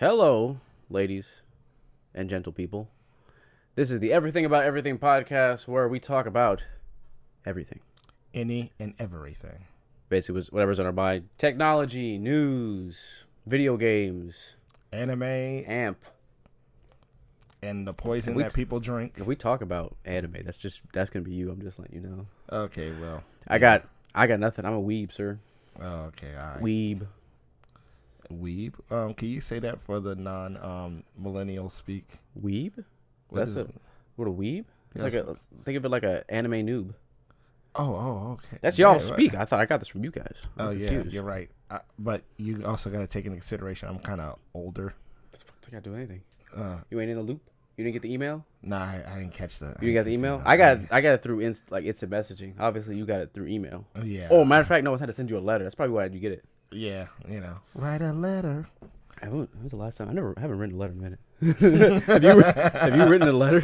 Hello, ladies and gentle people. This is the Everything About Everything podcast where we talk about everything. Any and everything. Basically, whatever's on our mind. Technology, news, video games, Anime, AMP. and the poison that people drink. If we talk about anime, that's going to be you. I'm just letting you know. Okay, well. I got nothing. I'm a weeb, sir. Oh, okay, all right. Weeb. Weeb? Can you say that for the non-millennial speak? Weeb? What That's a weeb? Yeah, Think of it like a anime noob. Oh, okay. That's y'all speak. I thought I got this from you guys. I'm confused. You're right. But you also got to take into consideration I'm kind of older. What the fuck do I got to do anything? You ain't in the loop? You didn't get the email? Nah, I didn't catch that. You didn't get the email? I got it through instant messaging. Obviously, you got it through email. Oh, yeah. Oh, matter of fact, no one's had to send you a letter. That's probably why you get it. Yeah, write a letter. When was the last time? I haven't written a letter in a minute. have you written a letter?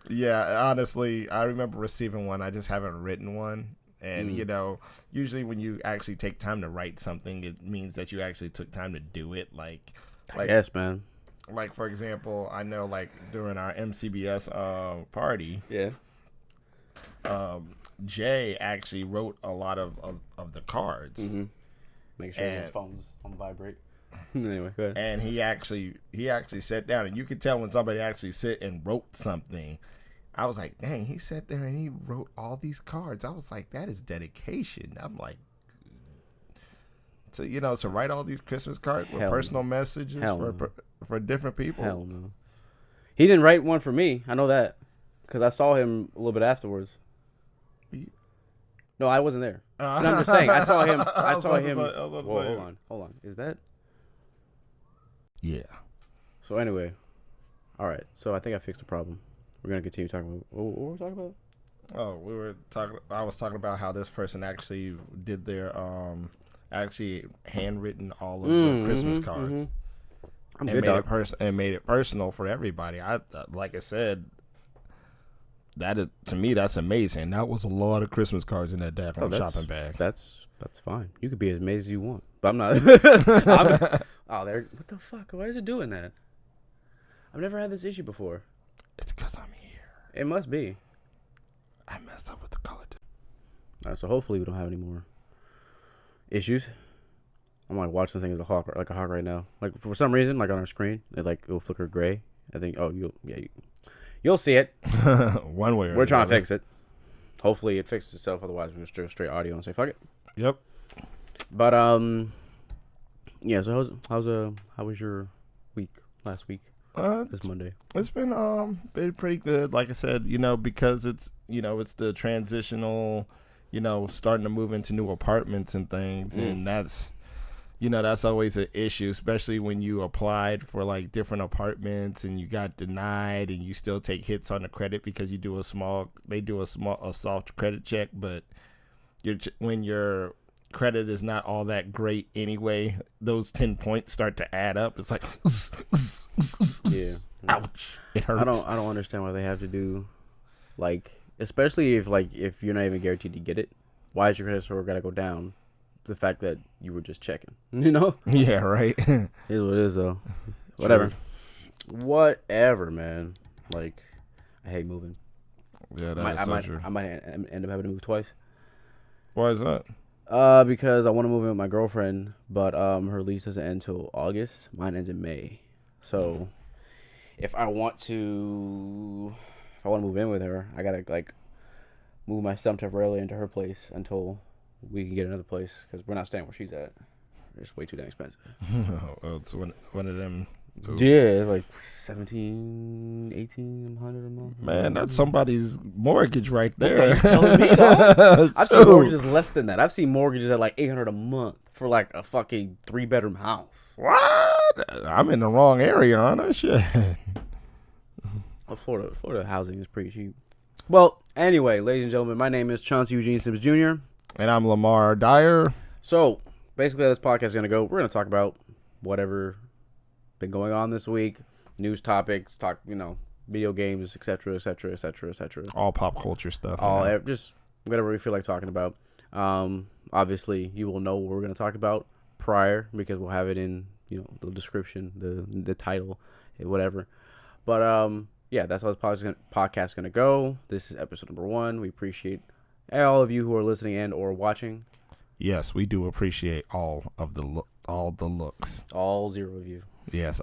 Yeah, honestly, I remember receiving one. I just haven't written one. And, usually when you actually take time to write something, it means that you actually took time to do it. Yes, man. Like, for example, I know, during our MCBS party, yeah, Jay actually wrote a lot of the cards. Mm-hmm. Make sure his phone's on vibrate. Anyway, go ahead. And he actually sat down, and you could tell when somebody actually sit and wrote something. I was like, dang, he sat there and he wrote all these cards. I was like, that is dedication. I'm like, to write all these Christmas cards with personal messages for different people. Hell no. He didn't write one for me. I know that because I saw him a little bit afterwards. No, I wasn't there. No, I'm just saying. I saw him. Whoa, hold on. Is that? Yeah. So anyway, all right. So I think I fixed the problem. We're gonna continue talking about what were we talking about? Oh, I was talking about how this person actually did their actually handwritten all of the Christmas cards. Mm-hmm. And made it personal for everybody. Like I said, to me that's amazing. That was a lot of Christmas cards in that daggone shopping bag. That's fine. You could be as amazed as you want, but I'm not. What the fuck? Why is it doing that? I've never had this issue before. It's because I'm here. It must be. I messed up with the color. All right, so hopefully we don't have any more issues. I'm watching this thing as a hawk right now. For some reason, on our screen, it'll flicker gray. I think. Oh, you'll see it. One way. We're trying to fix it. Hopefully it fixes itself. Otherwise, we're just straight audio and say fuck it. Yep. But yeah. So how was your week last week? This Monday. It's been pretty good. Like I said, because it's it's the transitional, starting to move into new apartments and things, and that's that's always an issue, especially when you applied for different apartments and you got denied, and you still take hits on the credit because they do a soft credit check, but when your credit is not all that great anyway, those 10 points start to add up. It's like yeah. Ouch. It hurts. I don't understand why they have to do especially if you're not even guaranteed to get it. Why is your credit score gotta go down? The fact that you were just checking, Yeah, right. It is what it is though. Whatever. Whatever, man. I hate moving. Yeah, I might end up having to move twice. Why is that? Because I want to move in with my girlfriend, but her lease doesn't end until August. Mine ends in May. So if I want to move in with her, I gotta move my stuff temporarily into her place until we can get another place, because we're not staying where she's at. It's way too damn expensive. It's one of them. Ooh. Yeah, it's $1,700, $1,800 a month. Man, that's somebody's mortgage right there. What are you telling me, dog? I've seen mortgages less than that. I've seen mortgages at $800 a month for a fucking 3-bedroom house. What? I'm in the wrong area, aren't I? Shit. Well, Florida housing is pretty cheap. Well, anyway, ladies and gentlemen, my name is Chauncey Eugene Sims Jr. And I'm Lamar Dyer. So, basically, how this podcast is going to go. We're going to talk about whatever been going on this week, news topics, video games, etc., etc., etc., etc. All pop culture stuff. Just whatever we feel like talking about. Obviously, you will know what we're going to talk about prior, because we'll have it in the description, the title, whatever. But yeah, that's how this podcast is gonna go. This is episode number 1. We appreciate all of you who are listening and or watching. Yes, we do appreciate all the looks. All 0 of you. Yes.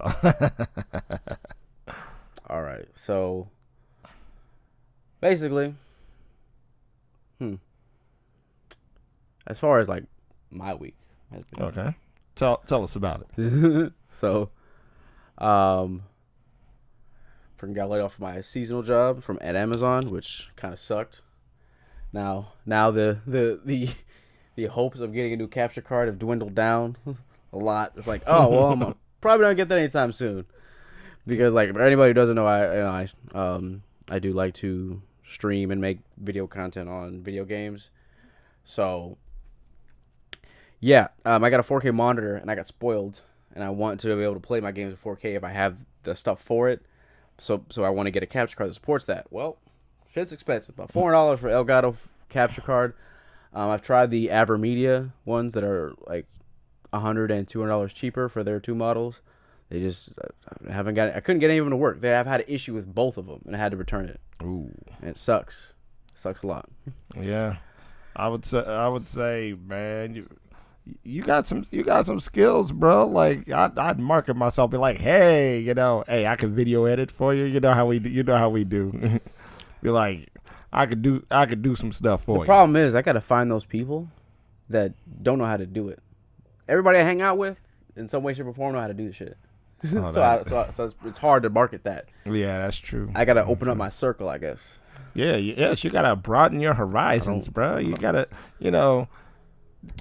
All right. So basically, as far as like my week has been. Okay. Tell us about it. So, freaking got laid off from my seasonal job at Amazon, which kind of sucked. Now the hopes of getting a new capture card have dwindled down a lot. It's like, oh well, I'm probably not gonna get that anytime soon, because like for anybody who doesn't know, I do like to stream and make video content on video games. So yeah, I got a 4K monitor and I got spoiled, and I want to be able to play my games in 4K if I have the stuff for it. So I want to get a capture card that supports that. Well, shit's expensive. About $400 for Elgato capture card. I've tried the AverMedia ones that are like $100 and $200 cheaper for their 2 models. They just haven't got it. I couldn't get any of them to work. I've had an issue with both of them, and I had to return it. Ooh, and it sucks. Sucks a lot. Yeah, I would say, man, you got some skills, bro. Like I'd market myself, be like, hey, I can video edit for you. You know how we do. Be like, I could do some stuff for you. The problem is I gotta find those people that don't know how to do it. Everybody I hang out with in some way, shape, or form know how to do the shit. Oh, so it's hard to market that. Yeah, that's true. I gotta open up my circle, I guess. Yeah, yes, you gotta broaden your horizons, bro. You gotta,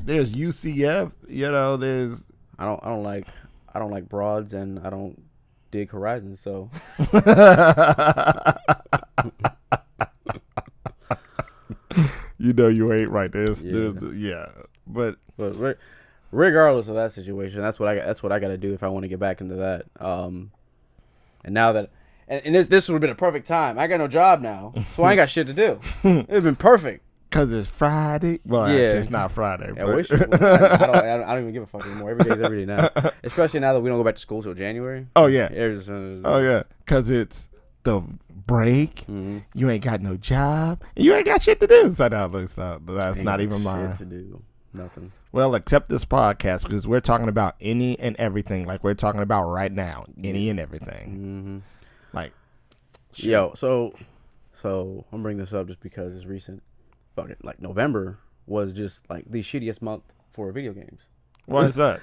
there's UCF, there's. I don't like broads, and I don't dig horizons. So. You ain't right. There's but regardless of that situation, that's what I got to do if I want to get back into that. And now that this would have been a perfect time. I got no job now, so I ain't got shit to do. It'd have been perfect. Cause it's Friday. Well, yeah, actually, it's not Friday. I wish. I don't even give a fuck anymore. Every day's every day now. Especially now that we don't go back to school till January. Oh yeah. Oh yeah. Cause it's the break. Mm-hmm. You ain't got no job. And you ain't got shit to do. So that's not even mine. Shit to do. Nothing. Well, except this podcast, because we're talking about any and everything, like we're talking about right now. Any and everything. Mm-hmm. Like, shit. Yo, so I'm bringing this up just because it's recent. Fuck it. Like November was just like the shittiest month for video games. Why is that?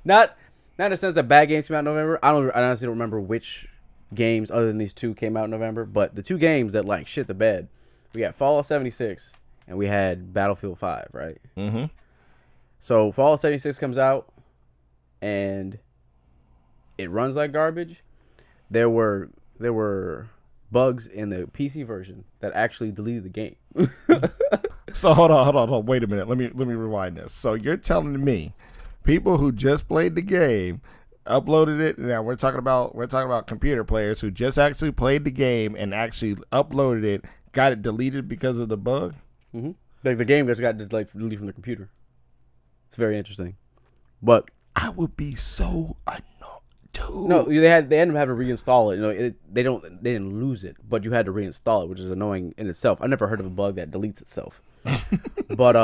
Not in the sense that bad games came out in November. I honestly don't remember which games other than these 2 came out in November, but the 2 games that like shit the bed, we got Fallout 76 and we had Battlefield 5, right? Mm-hmm. So Fallout 76 comes out and it runs like garbage. There were bugs in the PC version that actually deleted the game. So hold on, wait a minute. Let me rewind this. So you're telling me people who just played the game uploaded it. Now we're talking about computer players who just actually played the game and actually uploaded it, got it deleted because of the bug. Mm-hmm. Like the game just got deleted from the computer. It's very interesting, but I would be so annoyed, dude. No, they ended up having to reinstall it. They didn't lose it, but you had to reinstall it, which is annoying in itself. I never heard of a bug that deletes itself. But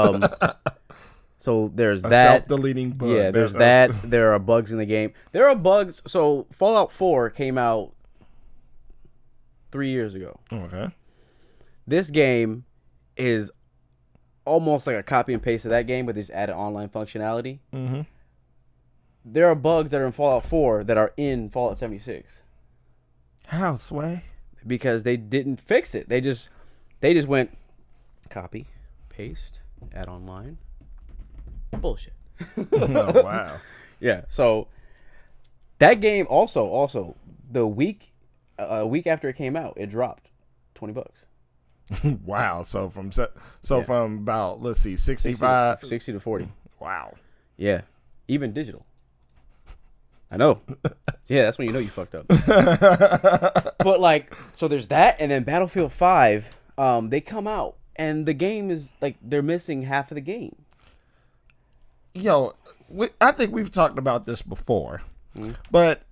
so there's that self-deleting bug. Yeah, there's that. There are bugs in the game. There are bugs. So Fallout 4 came out 3 years ago. Okay. This game is almost like a copy and paste of that game, but they just added online functionality. Mm-hmm. There are bugs that are in Fallout 4 that are in Fallout 76. How, Sway? Because they didn't fix it. They just went copy, paste, add online. Bullshit. Oh, wow. Yeah. So that game also a week after it came out, it dropped $20. Wow. So from about, let's see, 65 60 to 40. Wow. Yeah. Even digital. I know. Yeah, that's when you know you fucked up. But like, so there's that, and then Battlefield 5, they come out, and the game is like they're missing half of the game. Yo, I think we've talked about this before, but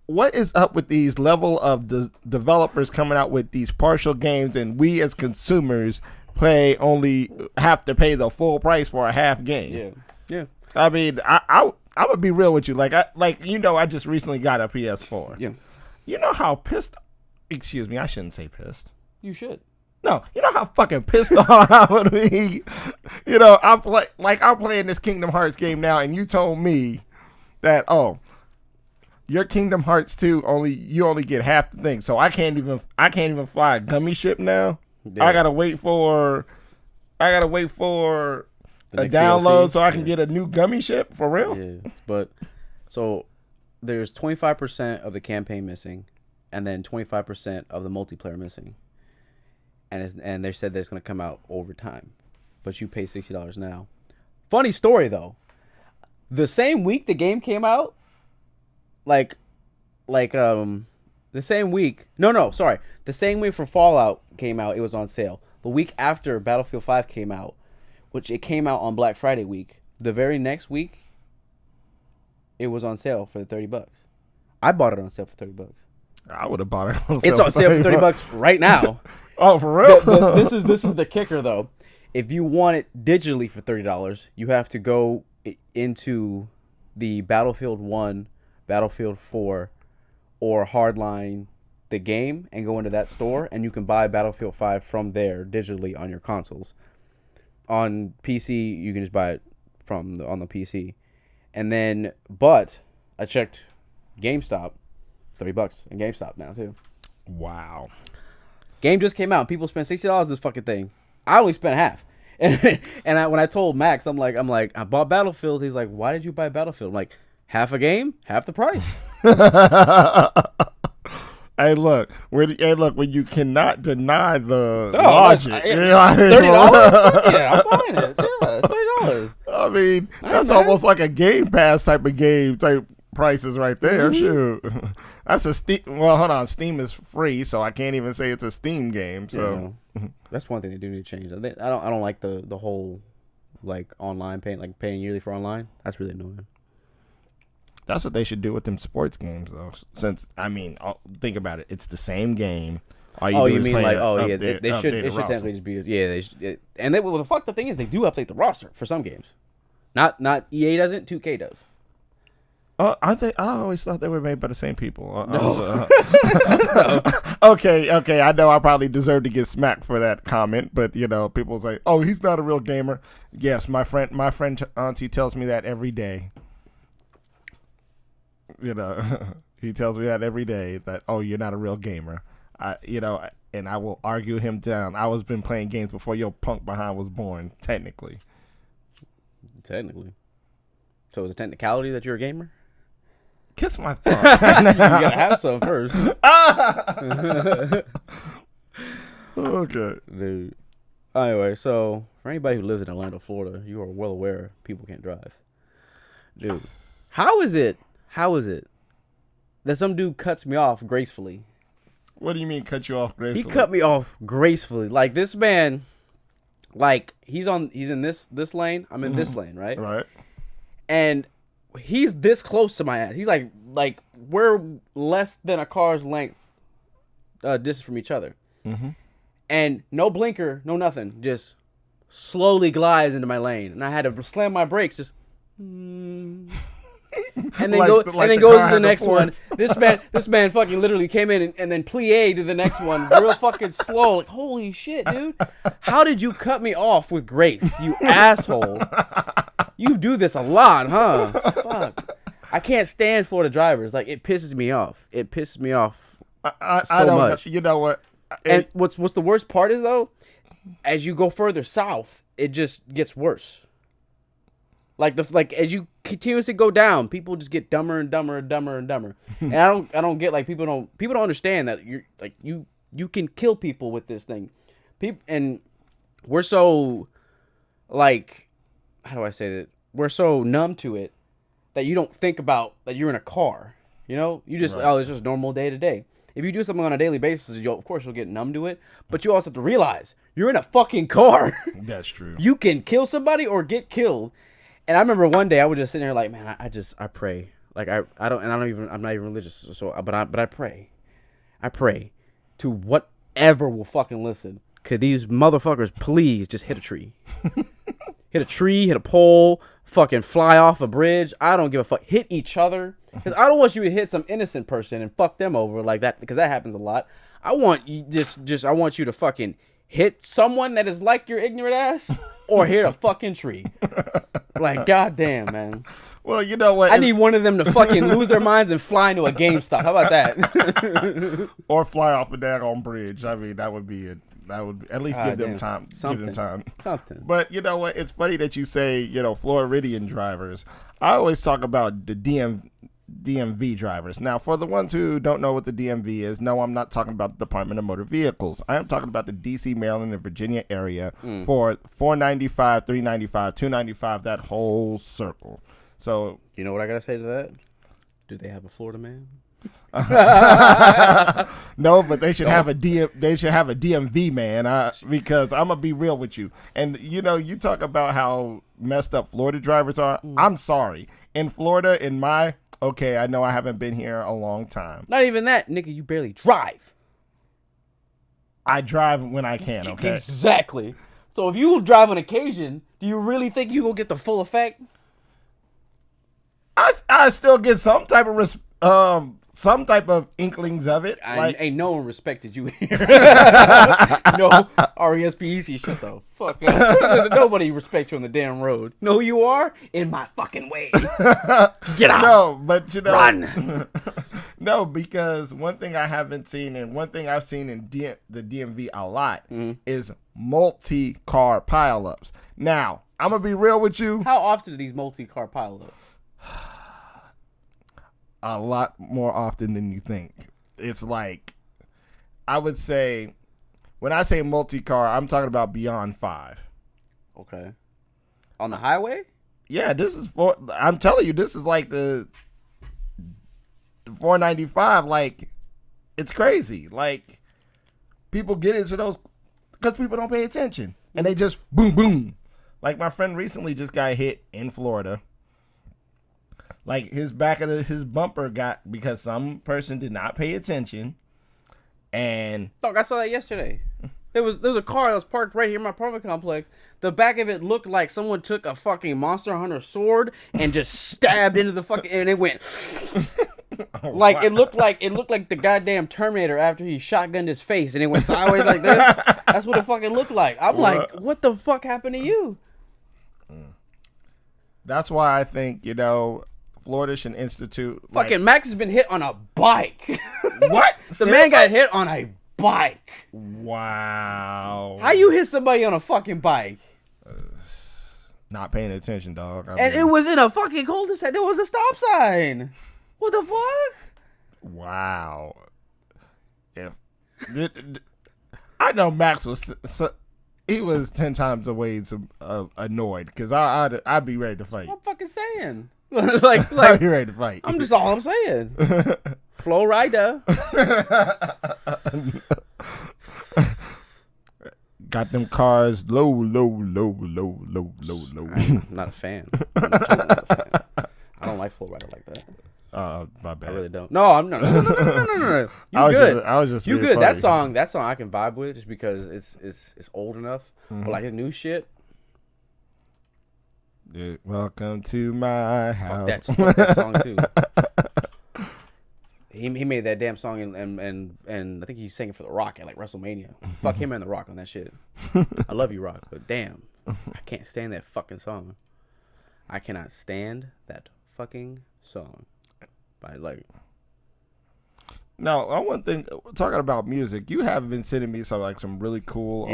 what is up with these level of the developers coming out with these partial games, and we as consumers only have to pay the full price for a half game? Yeah. I mean, I would be real with you. I just recently got a PS4. Yeah. You know how pissed? Excuse me, I shouldn't say pissed. You should. No, you know how fucking pissed off I would be. You know, I'm playing this Kingdom Hearts game now, and you told me that your Kingdom Hearts 2 you only get half the thing, so I can't even fly a gummy ship now. Yeah. I gotta wait for a download DLC, so I can get a new gummy ship for real. Yeah, but so there's 25% of the campaign missing, and then 25% of the multiplayer missing, and they said that it's gonna come out over time, but you pay $60 now. Funny story though, the same week the game came out. The same week. The same week for Fallout came out, it was on sale. The week after Battlefield 5 came out, which it came out on Black Friday week, the very next week, it was on sale for $30. I bought it on sale for $30. I would have bought it on sale. It's on sale for $30 right now. Oh, for real? This is the kicker though. If you want it digitally for $30, you have to go into the Battlefield 1, Battlefield 4, or Hardline, the game, and go into that store, and you can buy Battlefield 5 from there digitally on your consoles. On PC, you can just buy it on the PC. And then, but I checked GameStop, $30 in GameStop now too. Wow. Game just came out. People spent $60 on this fucking thing. I only spent half. And when I told Max, I'm like, I bought Battlefield. He's like, why did you buy Battlefield? I'm like, half a game, half the price. Hey, look, when you cannot deny the logic. $30? Yeah, I'm buying it. Yeah, $30. I mean, that's almost like a Game Pass type prices right there. Mm-hmm. Shoot. That's a Steam. Well, hold on. Steam is free, so I can't even say it's a Steam game. So that's one thing they do need to change. I don't like the whole online paying yearly for online. That's really annoying. That's what they should do with them sports games, though. Since think about it, it's the same game. They should technically just be and the fucked up thing is they do update the roster for some games. Not EA doesn't, 2K does. I always thought they were made by the same people. No. Okay. I know I probably deserve to get smacked for that comment, but people say, "Oh, he's not a real gamer." Yes, my friend auntie tells me that every day. He tells me that every day that, "Oh, you're not a real gamer." And I will argue him down. I was been playing games before your punk behind was born, technically. Technically. So is it technicality that you're a gamer? Kiss my thumb. You gotta have some first. Okay. Dude. Anyway, so for anybody who lives in Orlando, Florida, you are well aware people can't drive. Dude, how is it that some dude cuts me off gracefully? What do you mean cut you off gracefully? He cut me off gracefully. Like this man, he's in this lane, I'm in this lane, right? Right. And he's this close to my ass. He's like we're less than a car's length distance from each other. Mm-hmm. And no blinker, no nothing, just slowly glides into my lane, and I had to slam my brakes, just. And then goes to the next one. This man fucking literally came in and then plied to the next one, real fucking slow. Like, holy shit, dude! How did you cut me off with grace, you asshole? You do this a lot, huh? Fuck! I can't stand Florida drivers. Like, it pisses me off. It pisses me off so much. You know what? And what's the worst part is though, as you go further south, it just gets worse. Like as you continuously go down, people just get dumber and dumber and dumber and dumber. And I don't get people don't understand that you're you can kill people with this thing. And we're so how do I say that? We're so numb to it that you don't think about that you're in a car. You just right. It's just normal day to day. If you do something on a daily basis, you'll get numb to it. But you also have to realize you're in a fucking car. That's true. You can kill somebody or get killed. And I remember one day I was just sitting there like, man, I pray. Like I'm not even religious. But I pray. I pray to whatever will fucking listen. Could these motherfuckers please just hit a tree? Hit a tree, hit a pole, fucking fly off a bridge. I don't give a fuck. Hit each other. Because I don't want you to hit some innocent person and fuck them over like that, because that happens a lot. I want you I want you to fucking hit someone that is like your ignorant ass or hit a fucking tree. Like, goddamn, man. Well, you know what? I need one of them to fucking lose their minds and fly into a GameStop. How about that? Or fly off a daggone bridge. I mean, that would be it. That would at least give them time. Something. Give them time. Something. But you know what? It's funny that you say, Floridian drivers. I always talk about the DMV drivers. Now, for the ones who don't know what the DMV is, no, I'm not talking about the Department of Motor Vehicles. I am talking about the D.C., Maryland, and Virginia area for 495, 395, 295, that whole circle. So, you know what I gotta say to that? Do they have a Florida man? No, but they should have a DMV man. Because I'm gonna be real with you. And you talk about how messed up Florida drivers are. I'm sorry. In Florida, I know I haven't been here a long time. Not even that, nigga. You barely drive. I drive when I can. Okay. Exactly. So if you drive on occasion, do you really think you gonna get the full effect? I still get some type of inklings of it. Ain't no one respected you here. No, R-E-S-P-E-C, shut the fuck up. Nobody respects you on the damn road. Know who you are? In my fucking way. Get out. No, but run. No, because one thing I haven't seen, and one thing I've seen in the DMV a lot, is multi-car pileups. Now, I'm going to be real with you. How often do these multi-car pileups? A lot more often than you think. It's like, I would say, when I say multi-car, I'm talking about beyond 5. Okay. On the highway? Yeah, I'm telling you, this is like the 495. Like, it's crazy. Like, people get into those because people don't pay attention. And they just boom, boom. Like, my friend recently just got hit in Florida. Like, his back of his bumper got, because some person did not pay attention. And dog, I saw that yesterday. There was a car that was parked right here in my apartment complex. The back of it looked like someone took a fucking Monster Hunter sword and just stabbed into the fucking, and it went like, wow. It looked like the goddamn Terminator after he shotgunned his face and it went sideways like this. That's what it fucking looked like. I'm like, what the fuck happened to you? That's why I think, Florida should institute. Fucking Max has been hit on a bike. What? The man got hit on a bike. Wow. How you hit somebody on a fucking bike? Not paying attention, dog. It was in a fucking cul-de-sac. There was a stop sign. What the fuck? Wow. I know Max he was 10 times away annoyed, because I'd be ready to fight. I'm fucking saying. like I'd be ready to fight. I'm just all I'm saying. Flow rider. Got them cars low. I'm not a fan. I'm totally not a fan. I don't like Flow Rider like that. My bad. I really don't. No, I'm not. No. You good? I was just. You good? That song I can vibe with just because it's old enough. Mm-hmm. But like his new shit. Yeah, welcome to my house. Fuck that song too. He made that damn song and I think he sang it for The Rock at like WrestleMania. Fuck him and The Rock on that shit. I love you, Rock, but damn, I can't stand that fucking song. I cannot stand that fucking song. But like, now, one thing, talking about music, you have been sending me some really cool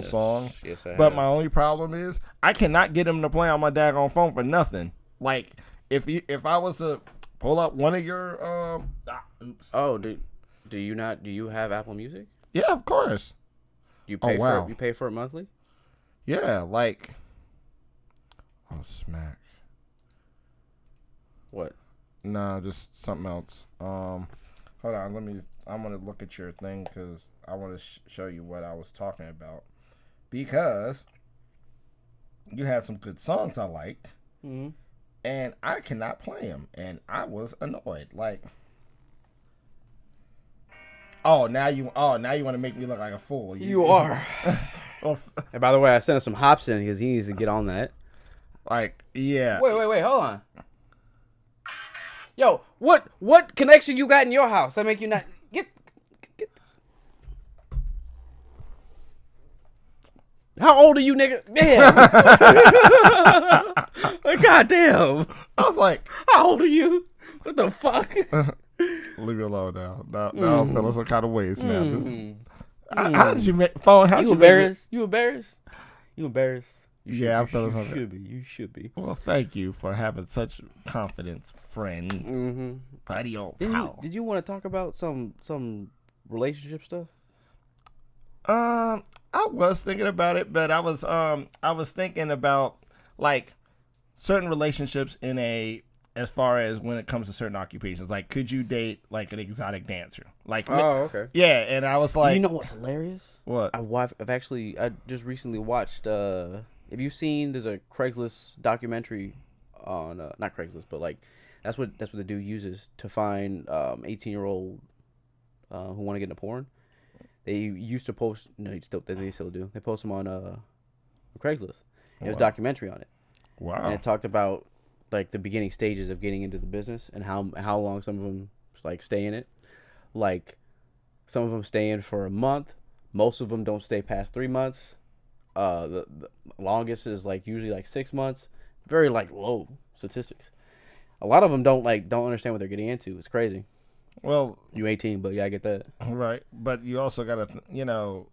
songs. Yes, I have. But my only problem is I cannot get them to play on my daggone phone for nothing. Like, if I was to pull up one of your oops. Oh, do you have Apple Music? Yeah, of course. You pay for it? You pay for it monthly? Yeah, like, smack. What? No, just something else. Hold on, I'm gonna look at your thing because I want to show you what I was talking about. Because you had some good songs I liked, Mm-hmm. and I cannot play them, and I was annoyed. Like, now you want to make me look like a fool. You are. Well, And by the way, I sent him some hops in because he needs to get on that. like, yeah. Wait, hold on. Yo, what connection you got in your house that make you not get? How old are you, nigga? Damn. God damn. I was like, How old are you? What the fuck? leave me alone now. Now I'm feeling some kind of ways now. How did you make phone? How You embarrassed? You embarrassed? You embarrassed? I'm feeling something. Should be. You should be. Well, thank you for having such confidence, friend. Mm-hmm. Buddy, old Did pal. you want to talk about some relationship stuff? I was thinking about it, but I was thinking about like certain relationships as far as when it comes to certain occupations. Like, could you date like an exotic dancer? Like, okay. yeah. And I was like, You know what's hilarious? what? I just recently watched. Have you seen? There's a Craigslist documentary on not Craigslist, but like that's what the dude uses to find 18-year-old who want to get into porn. They used to post. No, they still do. They post them on Craigslist. There's a documentary on it. Wow. And it talked about like the beginning stages of getting into the business and how long some of them like stay in it. Like some of them stay in for a month. Most of them don't stay past 3 months. The longest is like usually like 6 months. Very like low statistics. A lot of them don't understand what they're getting into. It's crazy. Well, You 18, but yeah, I get that. right. But you also got to,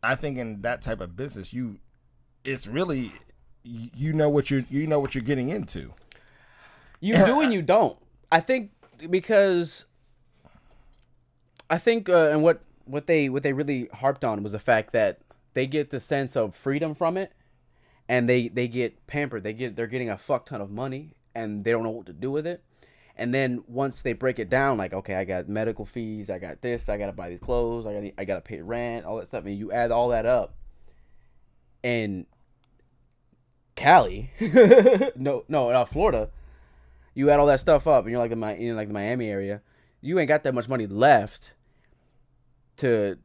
I think in that type of business, it's really, you know what you're getting into. You do and you don't. I think because and what they really harped on was the fact that they get the sense of freedom from it, and they get pampered. They're getting a fuck ton of money, and they don't know what to do with it. And then once they break it down, like, okay, I got medical fees, I got this, I gotta buy these clothes, I gotta pay rent, all that stuff, and you add all that up. And Cali, Florida, you add all that stuff up, and you're like in the Miami area, you ain't got that much money left to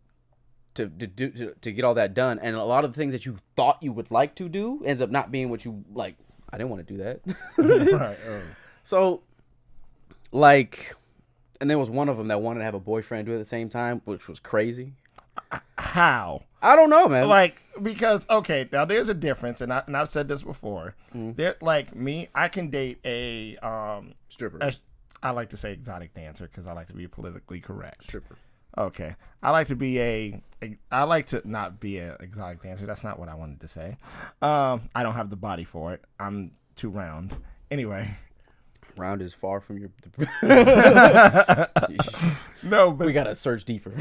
get all that done, and a lot of the things that you thought you would like to do ends up not being what you like. I didn't want to do that. Right. So, like, and there was one of them that wanted to have a boyfriend do it at the same time, which was crazy. How? I don't know, man. Like, because okay, now there's a difference, and I've said this before. There, like me, I can date a stripper. I like to say exotic dancer because I like to be politically correct. Stripper. Okay, I like to be I like to not be an exotic dancer. That's not what I wanted to say. I don't have the body for it. I'm too round. Anyway. Round is far from your. No, but we gotta search deeper.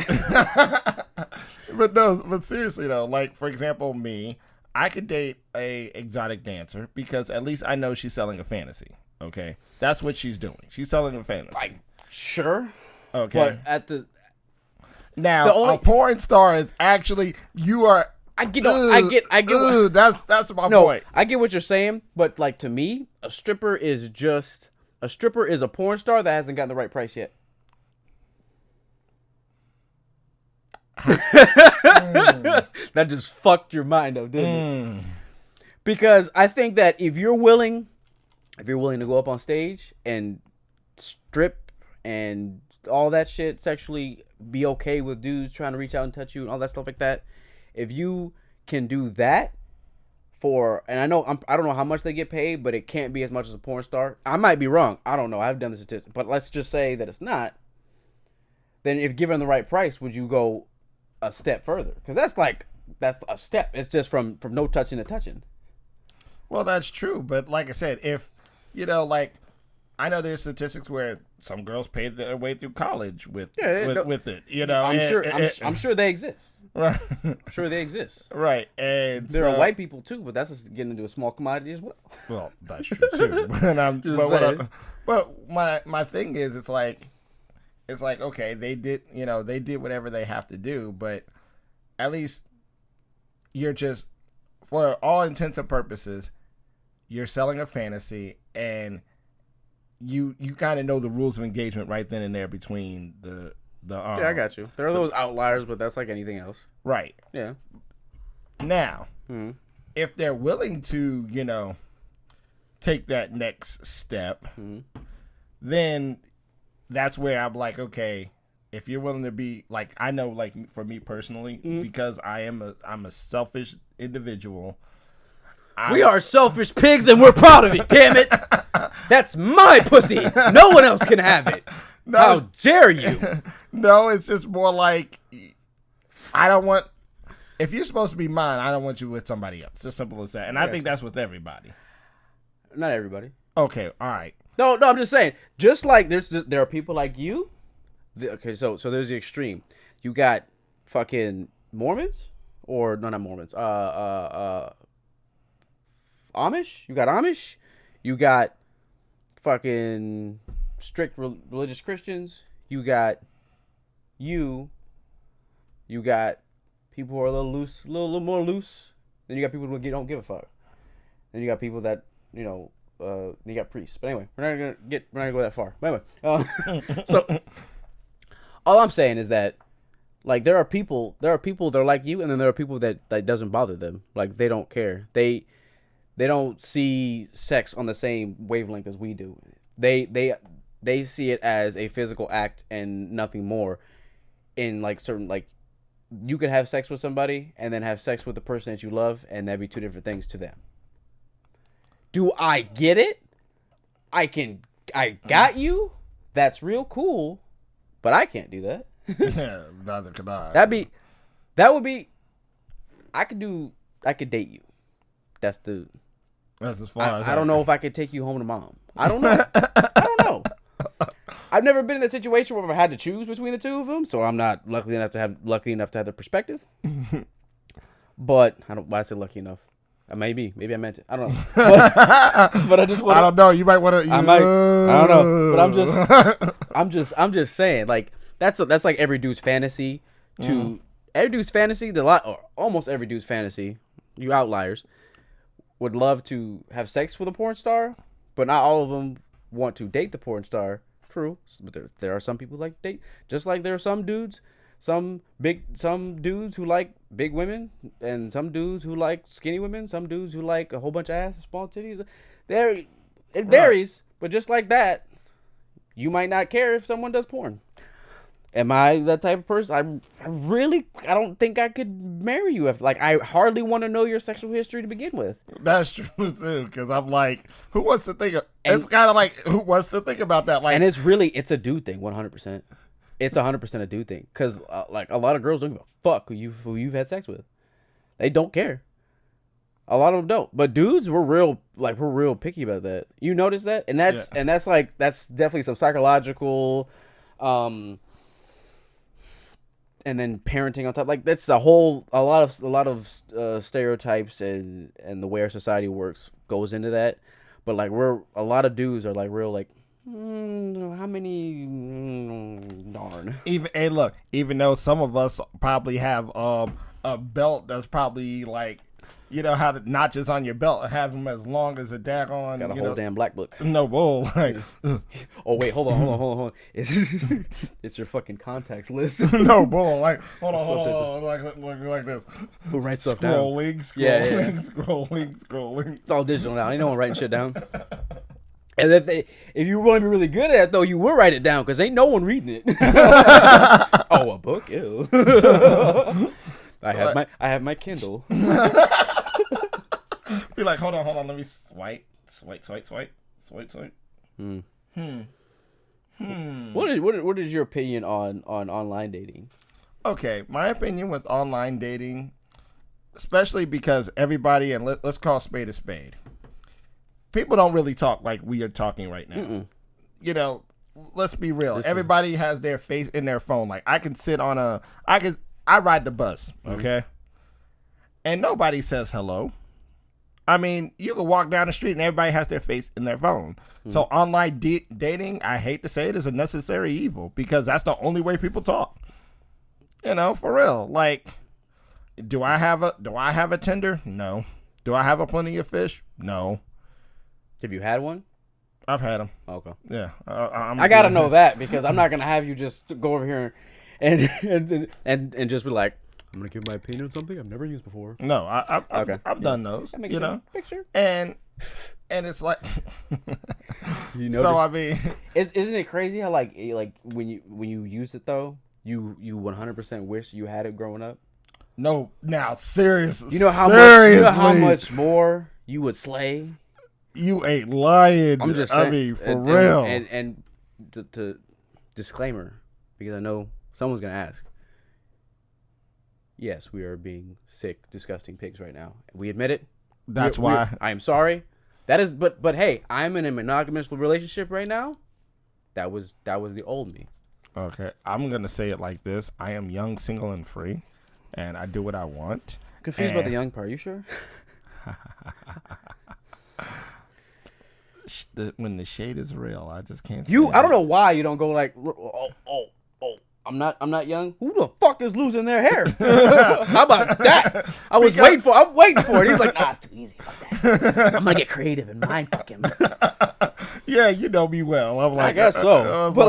But seriously though, like for example, me, I could date a exotic dancer because at least I know she's selling a fantasy. Okay, that's what she's doing. She's selling a fantasy. Like, sure. Okay, but a porn star is actually you are. I get. That's my point. I get what you're saying, but like to me, a stripper is a porn star that hasn't gotten the right price yet. That just fucked your mind up, didn't it? Because I think that if you're willing to go up on stage and strip and all that shit, sexually be okay with dudes trying to reach out and touch you and all that stuff like that, if you can do that and I don't know how much they get paid, but it can't be as much as a porn star. I might be wrong. I don't know. I haven't done the statistics, but let's just say that it's not. Then if given the right price, would you go a step further? Because that's a step. It's just from no touching to touching. Well, that's true, but like I said, if like I know there's statistics where some girls pay their way through college with it. I'm sure they exist. Right. I'm sure they exist. Right. And there are white people too, but that's just getting into a small commodity as well. Well, that's true too. But my thing is, it's like okay, they did whatever they have to do, but at least you're just for all intents and purposes, you're selling a fantasy, and you kind of know the rules of engagement right then and there between the yeah, I got you. There are those outliers, but that's like anything else. Right. Yeah. Now, if they're willing to, take that next step, then that's where I'm like, okay, if you're willing to be like, I know, like for me personally, because I'm a selfish individual. We are selfish pigs, and we're proud of it. Damn it, that's my pussy. No one else can have it. No, how dare you? No, it's just more like I don't want. If you're supposed to be mine, I don't want you with somebody else. It's as simple as that. And I think that's with everybody. Not everybody. Okay, all right. No, I'm just saying. Just like there are people like you. Okay, so there's the extreme. You got fucking Mormons, or no, not Mormons. Amish. You got Amish. You got fucking strict religious Christians. You got you got people who are a little loose, a little more loose. Then you got people who don't give a fuck. Then you got people that you got priests. But anyway, we're not gonna go that far. But anyway, so all I'm saying is that like there are people that are like you, and then there are people that doesn't bother them. Like they don't care. They don't see sex on the same wavelength as we do. They see it as a physical act and nothing more. In like certain, like you could have sex with somebody and then have sex with the person that you love, and that'd be two different things to them. Do I get it? I got you. That's real cool, but I can't do that. Yeah, neither could I. That would be. I could date you. That's as far as I don't know if I could take you home to mom. I don't know. I don't know. I've never been in that situation where I've had to choose between the two of them, so I'm not lucky enough to have the perspective. But I don't. Why I say lucky enough? Maybe I meant it. I don't know. But I just want. I don't know. You might want to. I don't know. But I'm just saying. Like that's like every dude's fantasy. Every dude's fantasy. Almost every dude's fantasy. You outliers would love to have sex with a porn star, but not all of them want to date the porn star. True, but there are some people like date. Just like there are some dudes who like big women, and some dudes who like skinny women, some dudes who like a whole bunch of ass and small titties. It varies, but just like that, you might not care if someone does porn. Am I that type of person? I don't think I could marry you. I hardly want to know your sexual history to begin with. That's true too, because I'm like, who wants to think? It's kind of like, who wants to think about that? Like, and it's a dude thing, 100%. It's 100% a dude thing, because like a lot of girls don't give a fuck who you've had sex with. They don't care. A lot of them don't, but dudes, we're real picky about that. You notice that, and that's definitely some psychological, and then parenting on top. Like that's a lot of stereotypes and the way our society works goes into that. But like a lot of dudes are like real like. How many? Darn. Even though some of us probably have a belt that's probably like, how the notches on your belt have them as long as a daggone. Got a whole damn black book. No bull. Like, oh wait, hold on. It's your fucking contacts list. No bull. Like hold on. Like this. Who writes stuff down? Scrolling. It's all digital now. Ain't no one writing shit down. And if you want to be really good at it, though, you will write it down, because ain't no one reading it. Oh, a book? Ew. I have my Kindle. Be like, hold on, let me swipe. What is your opinion on online dating? Okay, my opinion with online dating, especially because everybody, and let's call spade a spade. People don't really talk like we are talking right now. Mm-mm. Let's be real. Everybody has their face in their phone. Like I can sit on I ride the bus, okay? And nobody says hello. I mean, you can walk down the street and everybody has their face in their phone. Mm-hmm. So online dating, I hate to say it, is a necessary evil, because that's the only way people talk. For real. Like, do I have a Tinder? No. Do I have a plenty of fish? No. Have you had one? I've had them. Okay. Yeah. I gotta know that because I'm not gonna have you just go over here and just be like, I'm gonna give my opinion on something I've never used before. No, I've done those. You know, picture. And it's like, You know. so I mean, isn't it crazy how like when you use it though, you 100% wish you had it growing up. no, now seriously, You know how much more you would slay. You ain't lying. I'm just saying. I mean, for real. And to disclaimer, because I know someone's gonna ask. Yes, we are being sick, disgusting pigs right now. We admit it. That's why. I am sorry. That is, but hey, I'm in a monogamous relationship right now. That was the old me. Okay, I'm gonna say it like this: I am young, single, and free, and I do what I want. Confused about the young part. You sure? When the shade is real, I just can't. I don't know why you don't go like, oh. I'm not young. Who the fuck is losing their hair? How about that? I'm waiting for it. He's like, nah, it's too easy. Fuck that. I'm gonna get creative and mind fuck him. Yeah, you know me well. I'm like, I guess so. But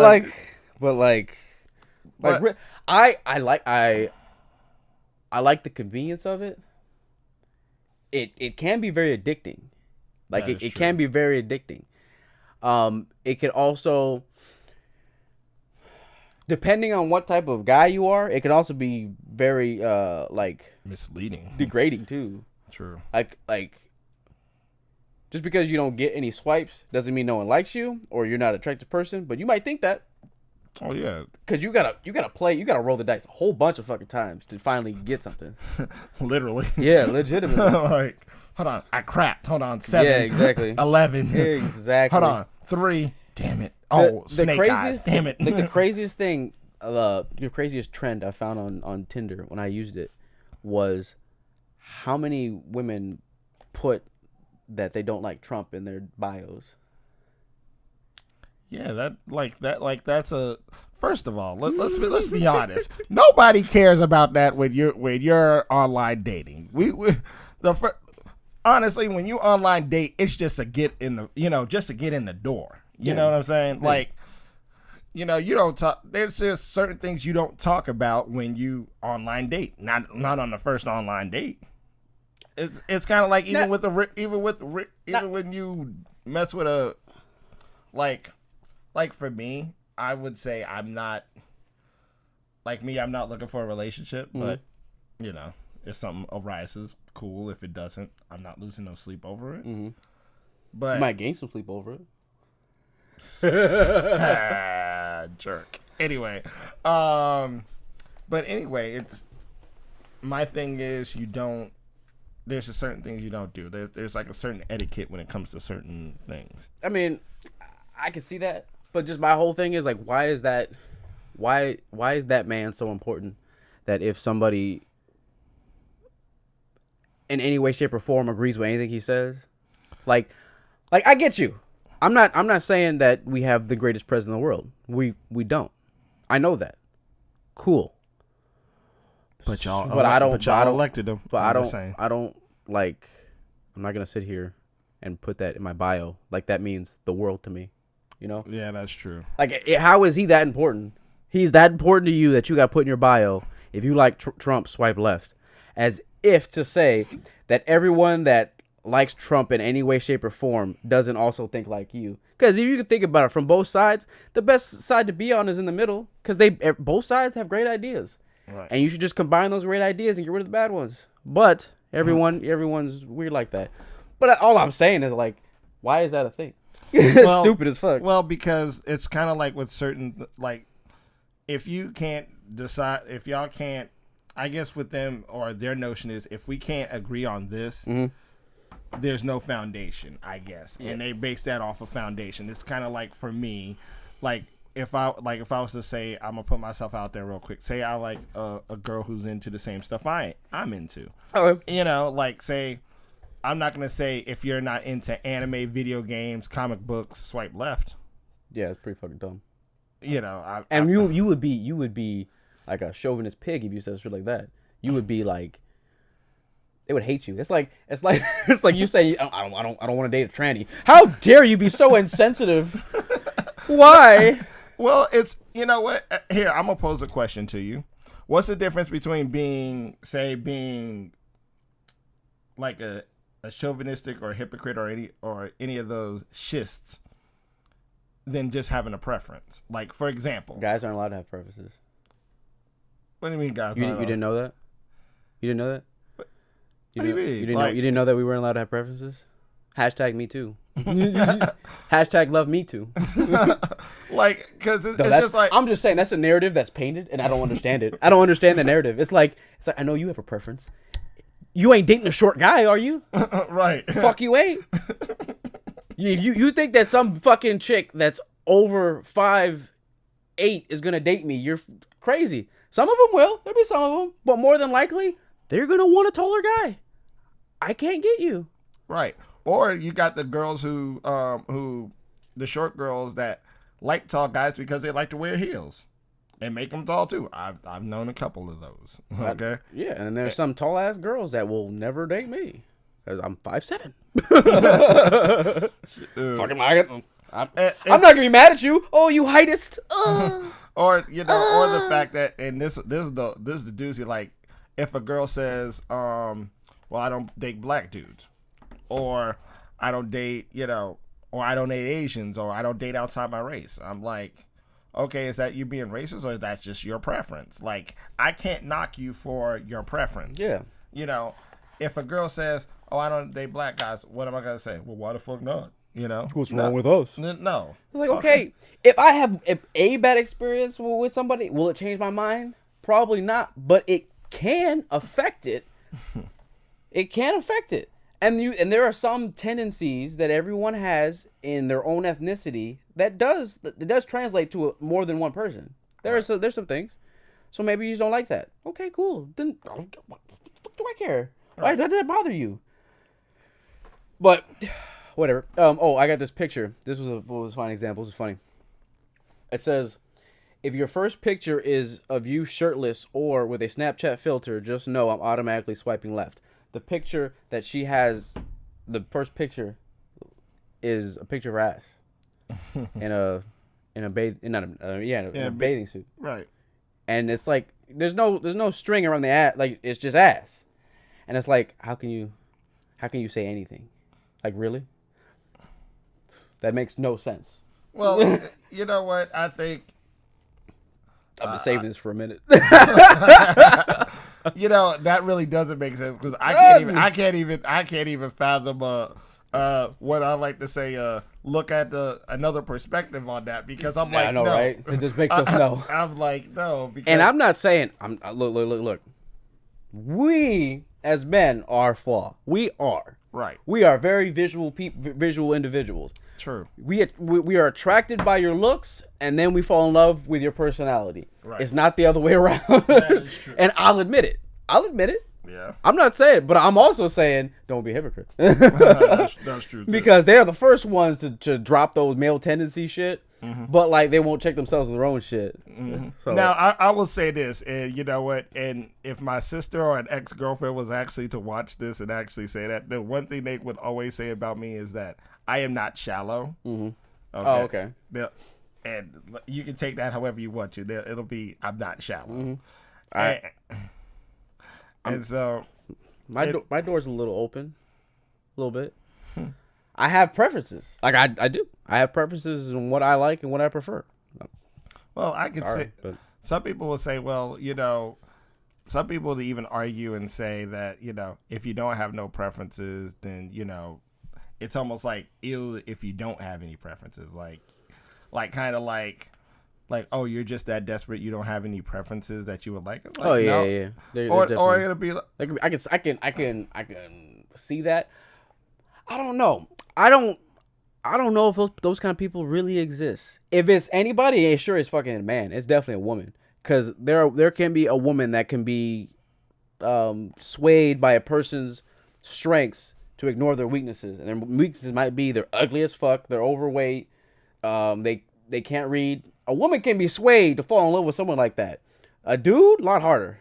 I like the convenience of it. It can be very addicting. Like it can be very addicting. It can also, depending on what type of guy you are, it can also be very misleading, degrading too. True. Like just because you don't get any swipes doesn't mean no one likes you or you're not an attractive person, but you might think that. Oh yeah. Cause you gotta roll the dice a whole bunch of fucking times to finally get something. Literally. Yeah, legitimately. Like, hold on, I cracked. Hold on, 7. Yeah, exactly. 11. Exactly. Hold on, 3. Damn it. Oh, snake eyes. Damn it. Like the craziest thing, your craziest trend I found on Tinder when I used it was how many women put that they don't like Trump in their bios. Yeah, that's a. First of all, let's be honest. Nobody cares about that when you're online dating. Honestly, when you online date, it's just to get in the door. You know what I'm saying? Yeah. Like, you don't talk. There's just certain things you don't talk about when you online date. Not on the first online date. It's kind of like even when you mess with a like for me, I would say I'm not looking for a relationship, but if something arises, cool. If it doesn't, I'm not losing no sleep over it. Mm-hmm. But you might gain some sleep over it. Jerk. Anyway, but anyway, it's my thing is there's just certain things you don't do. There's like a certain etiquette when it comes to certain things. I mean, I can see that, but just my whole thing is like, why is that man so important that if somebody in any way, shape, or form agrees with anything he says, like I get you. I'm not saying that we have the greatest president in the world. We don't. I know that. Cool. But y'all elected him. But I don't like. I'm not gonna sit here and put that in my bio. Like that means the world to me. You know? Yeah, that's true. Like, how is he that important? He's that important to you that you got put in your bio. If you like Trump, swipe left. As if to say that everyone that likes Trump in any way, shape, or form doesn't also think like you. Because if you can think about it from both sides, the best side to be on is in the middle. Because both sides have great ideas. Right. And you should just combine those great ideas and get rid of the bad ones. But everyone's weird like that. But all I'm saying is, like, why is that a thing? It's stupid as fuck. Well, because it's kind of like with certain, like, if you can't decide, if y'all can't, I guess with them, or their notion is, if we can't agree on this, there's no foundation, I guess. Yeah. And they base that off of foundation. It's kind of like, for me, like, if I was to say, I'm gonna put myself out there real quick. Say I like a girl who's into the same stuff I'm into. Okay. Like, say, I'm not gonna say if you're not into anime, video games, comic books, swipe left. Yeah, it's pretty fucking dumb. You would be like a chauvinist pig if you said shit like that. You would be like, they would hate you. It's like it's like you say I don't want to date a tranny. How dare you be so insensitive? Why? Well, it's, you know what? Here, I'm gonna pose a question to you. What's the difference between being like a chauvinistic or a hypocrite or any of those shists than just having a preference? Like, for example, Guys aren't allowed to have preferences. what do you mean, guys? You didn't know that? You didn't know that? What do you mean? You didn't know that we weren't allowed to have preferences? Hashtag me too. Hashtag love me too. Like, because it's just like, I'm just saying that's a narrative that's painted, and I don't understand it. I don't understand the narrative. It's like I know you have a preference. You ain't dating a short guy, are you? right? Fuck you ain't. You think that some fucking chick that's over 5'8" is gonna date me? You're crazy. Some of them will. There'll be some of them, but more than likely, they're gonna want a taller guy. I can't get you. Right. Or you got the girls who the short girls that like tall guys because they like to wear heels and make them tall too. I've known a couple of those. Okay. Yeah, and there's some tall ass girls that will never date me because I'm 5'7". Fucking I'm not gonna be mad at you. Oh, you heightest. Or or the fact that, and this is the doozy, like if a girl says, well, I don't date black dudes, or I don't date, or I don't date Asians, or I don't date outside my race. I'm like, okay, is that you being racist, or is that just your preference? Like, I can't knock you for your preference. Yeah. If a girl says, oh, I don't date black guys, what am I gonna say? Well, why the fuck not? What's wrong with us? No. Like, okay, if I have a bad experience with somebody, will it change my mind? Probably not, but it can affect it. It can affect it. And there are some tendencies that everyone has in their own ethnicity that does translate to more than one person. There's some things. So maybe you just don't like that. Okay, cool. Then what do I care? Why does that bother you? But whatever. I got this picture. This was a fine example. This is funny. It says, if your first picture is of you shirtless or with a Snapchat filter, just know I'm automatically swiping left. The picture that she has, the first picture, is a picture of her ass in a bathing suit. Right. And it's like there's no string around the ass, like it's just ass. And it's like, how can you say anything? Like, really? That makes no sense. Well, you know what? I think I've been saving this for a minute. That really doesn't make sense because I can't even fathom what I like to say. Look at another perspective on that because I'm like, I know, no. right? It just makes us know. I'm like, no, because and I'm not saying look. We as men are flawed. We are. Right. We are very visual individuals. True. We are attracted by your looks, and then we fall in love with your personality. Right. It's not the other way around. That is true. And I'll admit it. Yeah. I'm not saying, but I'm also saying, don't be a hypocrite. That's true. Too. Because they're the first ones to drop those male tendency shit, but like they won't check themselves with their own shit. Mm-hmm. So now I will say this, and you know what? And if my sister or an ex-girlfriend was actually to watch this and actually say that, the one thing they would always say about me is that I am not shallow. Mm-hmm. Okay. Oh, okay. And you can take that however you want to. It'll be I'm not shallow. Mm-hmm. And so my door's a little open, a little bit. I have preferences. Like I do. I have preferences in what I like and what I prefer. Well, I could say, but some people will say, well, some people will even argue and say that, if you don't have no preferences, then, it's almost like ill if you don't have any preferences. Like kind of like, oh, you're just that desperate. You don't have any preferences that you would like. Oh yeah, no. Yeah. They're or it'll be like, I can see that. I don't know. I don't know if those kind of people really exist. If it's anybody, it sure is fucking a man. It's definitely a woman. Because there can be a woman that can be swayed by a person's strengths to ignore their weaknesses. And their weaknesses might be they're ugly as fuck, they're overweight, they can't read. A woman can be swayed to fall in love with someone like that. A dude, a lot harder.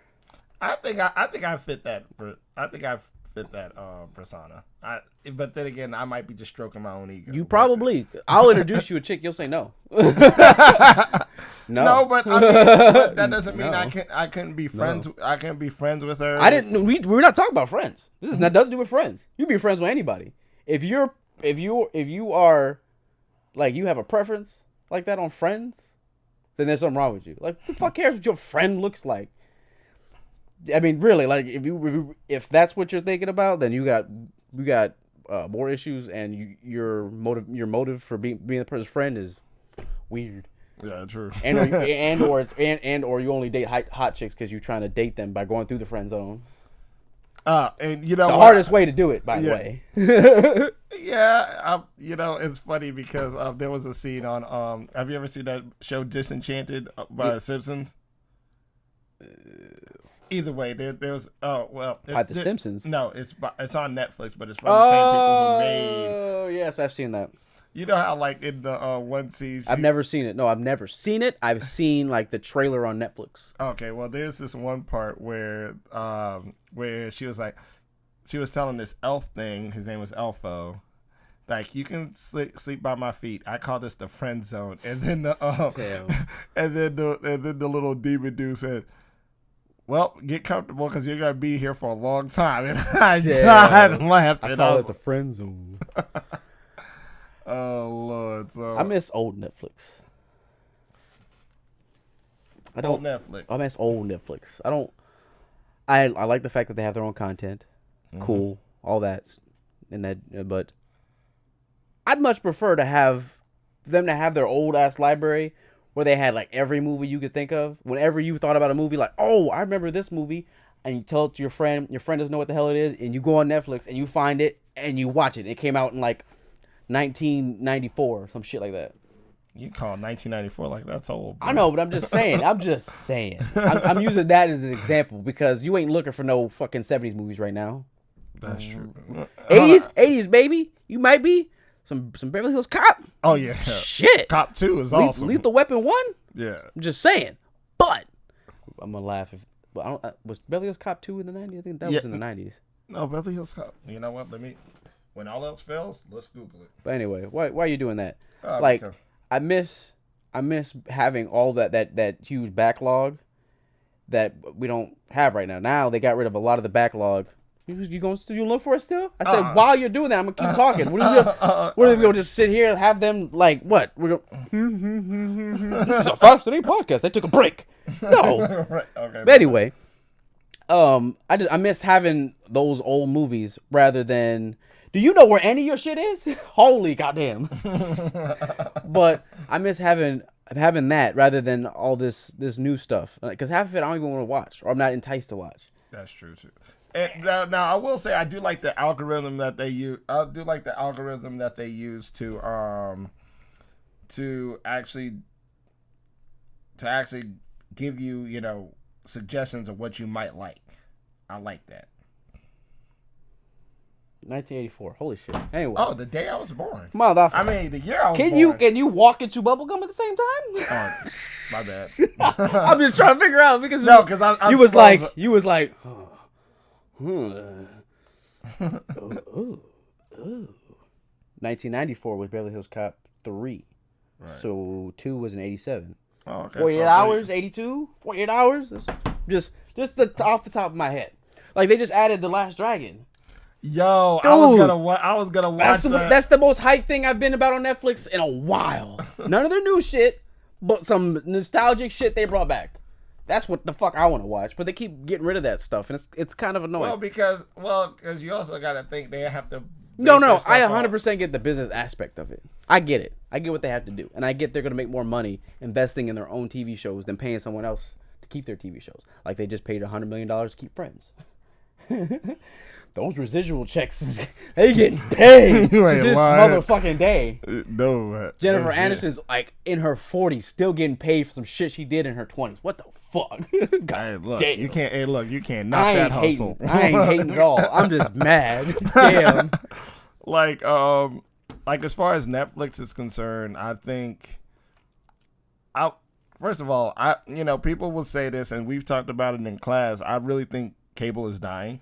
I think I fit that. I think I fit that persona. But then again, I might be just stroking my own ego. You probably. I'll introduce you a chick. You'll say no. No, but I mean, but that doesn't mean I couldn't be friends. No. I couldn't be friends with her. I didn't. We're not talking about friends. This is nothing to do with friends. You be friends with anybody. If you are, like, you have a preference like that on friends, then there's something wrong with you. Like, who the fuck cares what your friend looks like? I mean, really, like, if that's what you're thinking about, then you got more issues, and your motive for being the person's friend is weird. Yeah, true. or you only date hot chicks because you're trying to date them by going through the friend zone. And you know the hardest way to do it, by the way. Yeah, it's funny because there was a scene on have you ever seen that show Disenchanted by The Simpsons? Either way, there's by The Simpsons. No, it's on Netflix, but it's from the same people who made. Oh yes, I've seen that. You know how, like, in the one season... I've never seen it. No, I've never seen it. I've seen, like, the trailer on Netflix. Okay, well, there's this one part where she was telling this elf thing, his name was Elfo, like, you can sleep by my feet. I call this the friend zone. And then the little demon dude said, well, get comfortable because you're going to be here for a long time. And I died and laughed. I call it the friend zone. Oh Lord! So I miss old Netflix. Old Netflix. I miss old Netflix. I like the fact that they have their own content. Mm-hmm. Cool, all that, but I'd much prefer to have them to have their old ass library where they had, like, every movie you could think of. Whenever you thought about a movie, like, oh, I remember this movie, and you tell it to your friend doesn't know what the hell it is, and you go on Netflix and you find it and you watch it. It came out in, like, 1994, some shit like that. You call 1994 like that's old, bro. I know, but I'm just saying. I'm using that as an example because you ain't looking for no fucking 70s movies right now. That's true. 80s, baby. You might be some Beverly Hills Cop. Oh yeah, shit. Cop 2 is awesome. Lethal Weapon 1. Yeah, I'm just saying. But I'm gonna laugh if. But was Beverly Hills Cop 2 in the 90s? I think that was in the 90s. No, Beverly Hills Cop. You know what? When all else fails, let's Google it. But anyway, why are you doing that? Because I miss having all that huge backlog that we don't have right now. Now they got rid of a lot of the backlog. You look for it still? I said while you're doing that, I'm gonna keep talking. What are we gonna just sit here and have them like what? We're gonna, this is a Fast and 8 podcast. They took a break. No. Right. Okay. But anyway, I miss having those old movies rather than. Do you know where any of your shit is? Holy goddamn. But I miss having that rather than all this new stuff. Because half of it I don't even want to watch, or I'm not enticed to watch. That's true too. And now I will say I do like the algorithm that they use. I do like the algorithm that they use to actually give you, suggestions of what you might like. I like that. 1984. Holy shit. Anyway. Oh, the day I was born. Motherfucker. I mean, the year I was born. Can you walk and chew bubblegum at the same time? Oh, my bad. I'm just trying to figure out because you was like 1994 was Beverly Hills Cop 3. Right. So 2 was in 87. Oh, okay. 48 hours, 82, 48 hours. Just off the top of my head. Like they just added The Last Dragon. Yo, dude, I was gonna watch that. That's the most hyped thing I've been about on Netflix in a while. None of their new shit, but some nostalgic shit they brought back. That's what the fuck I want to watch. But they keep getting rid of that stuff, and it's kind of annoying. Well, because you also gotta think they have to. No, I 100% get the business aspect of it. I get it. I get what they have to do, and I get they're gonna make more money investing in their own TV shows than paying someone else to keep their TV shows. Like they just paid $100 million to keep Friends. Those residual checks, they getting paid to this motherfucking day. No. Jennifer Aniston's like in her 40s, still getting paid for some shit she did in her 20s. What the fuck? God, you can't knock that hustle. I ain't hating at all. I'm just mad. Damn. Like as far as Netflix is concerned, I think first of all, people will say this, and we've talked about it in class. I really think cable is dying.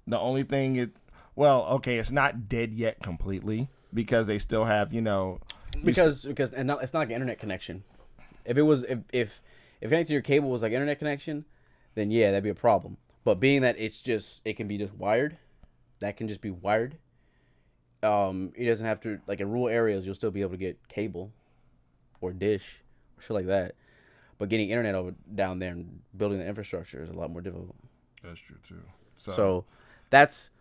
The only thing it's not dead yet completely because they still have, Because it's not like an internet connection. If it was if connecting to your cable was like internet connection, then yeah, that'd be a problem. But being that it can be just wired, that can just be wired. It doesn't have to, like, in rural areas you'll still be able to get cable or dish or shit like that. But getting internet over down there and building the infrastructure is a lot more difficult. That's true too. So that's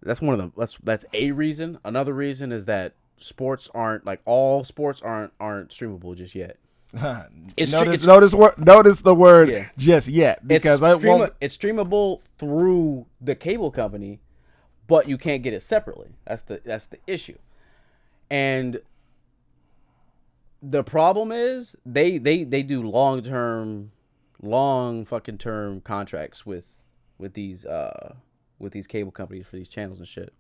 one of them. That's a reason. Another reason is that sports aren't streamable just yet. Notice the word just yet, because it's streamable through the cable company, but you can't get it separately. That's the issue. And the problem is they do long fucking term contracts with these cable companies for these channels and shit.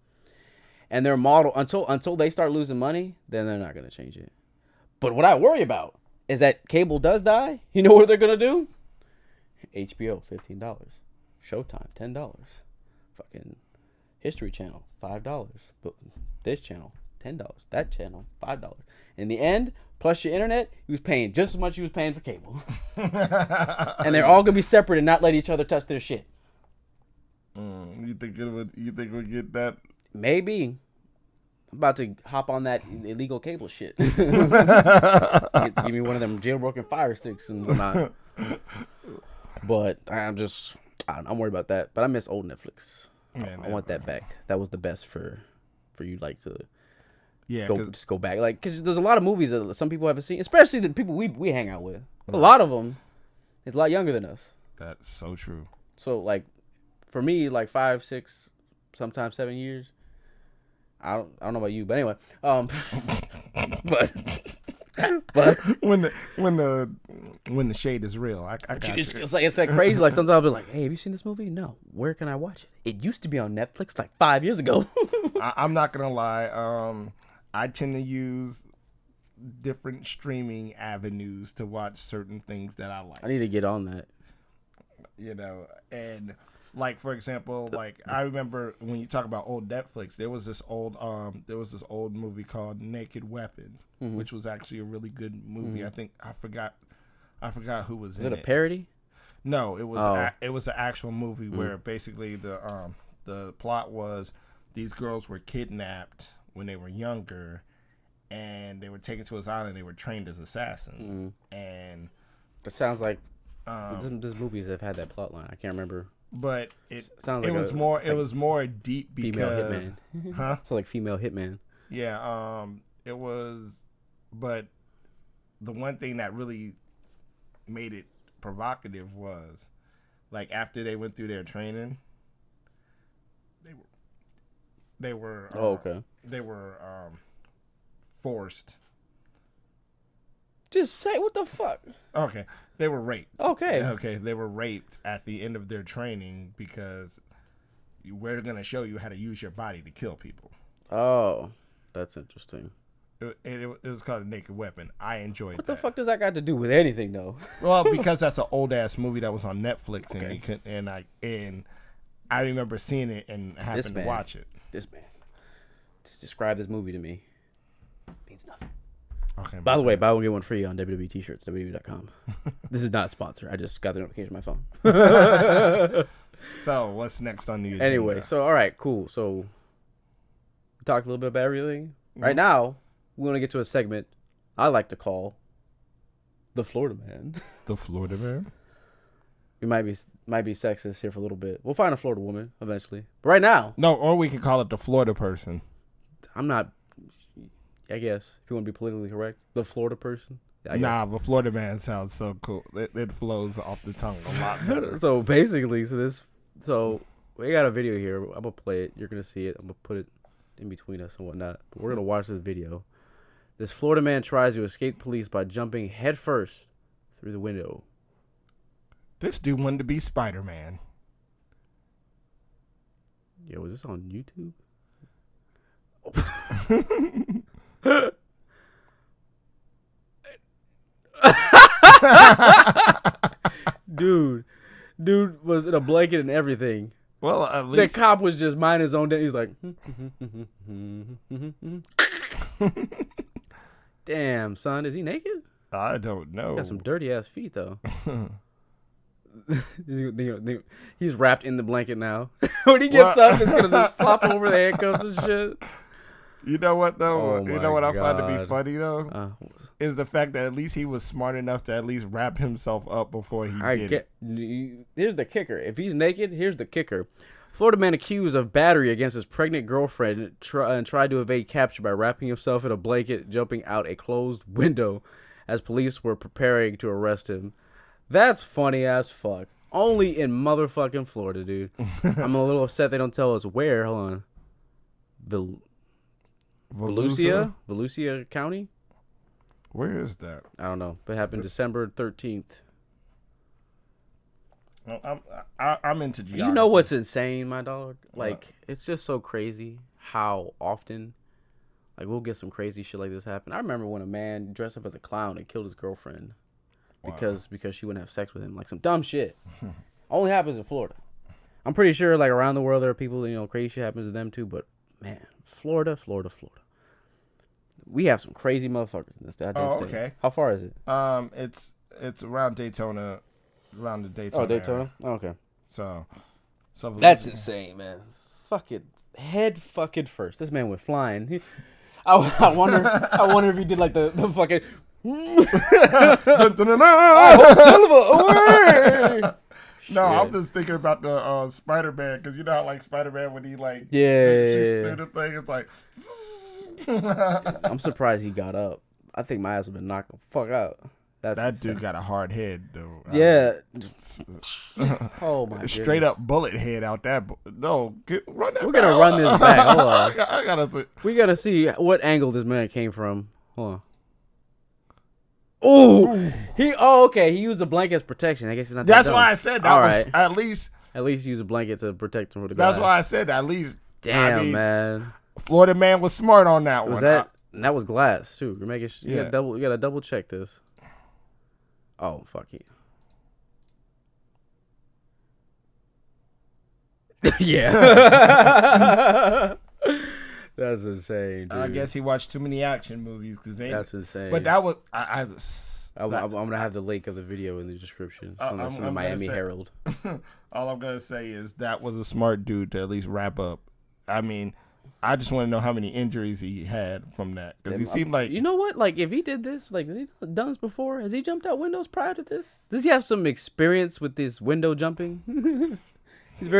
And their model, until they start losing money, then they're not gonna change it. But what I worry about is that cable does die. You know what they're gonna do? HBO $15, Showtime $10, fucking History Channel $5, but this channel $10, that channel $5. In the end, plus your internet, you was paying just as much you was paying for cable. And they're all gonna be separate and not let each other touch their shit. You think we'll get that? Maybe. I'm about to hop on that illegal cable shit. Give me one of them jailbroken fire sticks and whatnot. But I'm worried about that. But I miss old Netflix. I want that back. That was the best for you, like, to go back, like, because there's a lot of movies that some people haven't seen, especially the people we hang out with. A lot of them is a lot younger than us. That's so true. So, like, for me, like 5, 6, sometimes 7 years. I don't know about you, but anyway, but when the shade is real, I got you. It's like crazy. Like, sometimes I'll be like, "Hey, have you seen this movie?" No. Where can I watch it? It used to be on Netflix like 5 years ago. I'm not gonna lie. I tend to use different streaming avenues to watch certain things that I like. I need to get on that. And like, for example, like, I remember when you talk about old Netflix, there was this old movie called Naked Weapon, which was actually a really good movie. I think I forgot who was in it. Is it a parody? No, it was it was an actual movie where basically the plot was these girls were kidnapped when they were younger, and they were taken to this island. They were trained as assassins, and it sounds like these movies have had that plot line. I can't remember. But it sounds like it was more deep because female hitman. So like female hitman. Yeah, it was, but the one thing that really made it provocative was, like, after they went through their training, they were forced. Just say what the fuck. Okay, they were raped. Okay, they were raped at the end of their training because we're gonna show you how to use your body to kill people. Oh, that's interesting. It was called A Naked Weapon. I enjoyed that. What the fuck does that got to do with anything, though? Well, because that's an old ass movie that was on Netflix, and I remember seeing it and happened to watch it. This man, just describe this movie to me. Means nothing. Okay. By the way, buy one get one free on WWE T-shirts, WWE.com. This is not a sponsor. I just got the notification on my phone. So, what's next on the agenda? Anyway, so all right, cool. So, we talked a little bit about everything. Right now, we want to get to a segment I like to call the Florida Man. The Florida Man. We might be sexist here for a little bit. We'll find a Florida woman eventually. But right now, no, or we can call it the Florida person. I'm not. I guess if you want to be politically correct, the Florida person. Nah, the Florida Man sounds so cool. It flows off the tongue a lot better. So basically, so we got a video here. I'm gonna play it. You're gonna see it. I'm gonna put it in between us and whatnot. But we're gonna watch this video. This Florida man tries to escape police by jumping headfirst through the window. This dude wanted to be Spider-Man. Yo, is this on YouTube? Dude was in a blanket and everything. Well, at The least cop was just minding his own day. He's like, damn, son, is he naked? I don't know. Got some dirty ass feet though. He's wrapped in the blanket now. When he gets up, it's gonna just flop over the handcuffs and shit. You know what though? Oh You know what I find to be God. funny though? Is the fact that at least he was smart enough to at least wrap himself up before he did it. Here's the kicker. If he's naked, here's the kicker. Florida man accused of battery against his pregnant girlfriend tried to evade capture by wrapping himself in a blanket, jumping out a closed window as police were preparing to arrest him. That's funny as fuck. Only in motherfucking Florida, dude. I'm a little upset they don't tell us where. Hold on. Volusia County? Where is that? I don't know. It happened December 13th. Well, I'm into geography. You know what's insane, my dog? Like, it's just so crazy how often, like, we'll get some crazy shit like this happen. I remember when a man dressed up as a clown and killed his girlfriend because she wouldn't have sex with him. Like, some dumb shit. Only happens in Florida. I'm pretty sure, like, around the world there are people, you know, crazy shit happens to them too. But, man, Florida. We have some crazy motherfuckers in this goddamn state. Okay. How far is it? It's around Daytona, around the Daytona. Oh, Daytona. area. Oh, okay. So That's insane, man. Fuck it, head fucking first. This man went flying. I wonder if he did like the fucking. No, I'm just thinking about the Spider-Man, because you know how like Spider-Man when he like Yeah. shoots through the thing, it's like. I'm surprised he got up. I think my ass would have been knocked the fuck out. That insane. dude got a hard head though. Yeah. Oh my. Straight up bullet head out that. Run that. We're gonna run this back. Hold on. I gotta. We gotta see what angle this man came from. Hold on. Oh, okay. He used a blanket as protection. I guess he's not. That's why I said that All was right. at least. At least use a blanket to protect him from the glass. That's why I said at least. Damn, I mean, man. Florida man was smart on that Was one. that? And that was glass too. You're making. You Yeah. gotta double check this. Oh fuck it. Yeah. That's insane, dude. I guess he watched too many action movies. That's insane. But that was I'm gonna have the link of the video in the description from the Miami Herald. All I'm gonna say is that was a smart dude to at least wrap up. I mean, I just want to know how many injuries he had from that, because he seemed like, you know what? Like, if he did this, like, has he done this before? Has he jumped out windows prior to this? Does he have some experience with this window jumping? He's a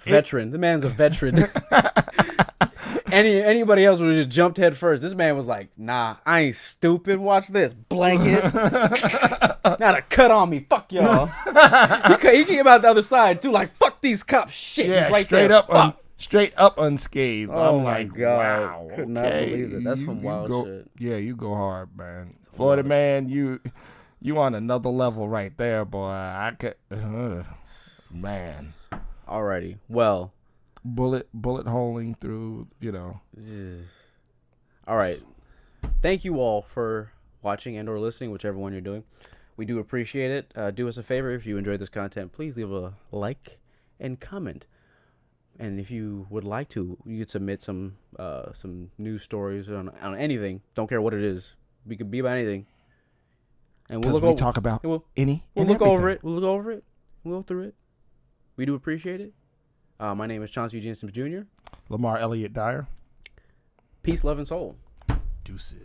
veteran. The man's a veteran. Anybody else would have just jumped head first. This man was like, nah, I ain't stupid. Watch this. Blanket. Not a cut on me. Fuck y'all. He came out the other side, too, like, fuck these cops. Shit. yeah, he's right straight there. up, straight up unscathed. Oh, I'm my like, God. wow, Could not believe it. That's some wild shit. Yeah, you go hard, man. Florida man, you on another level right there, boy. I could, man. Alrighty. Well. Bullet holing through, All right. Thank you all for watching and or listening, whichever one you're doing. We do appreciate it. Do us a favor, if you enjoyed this content, please leave a like and comment. And if you would like to, you could submit some news stories on anything. Don't care what it is. We could be about anything. And we'll talk about We'll any. look and over everything. it. We'll look over it. We'll go through it. We do appreciate it. My name is Chauncey Eugene Sims Jr. Lamar Elliott Dyer. Peace, love, and soul. Deuces.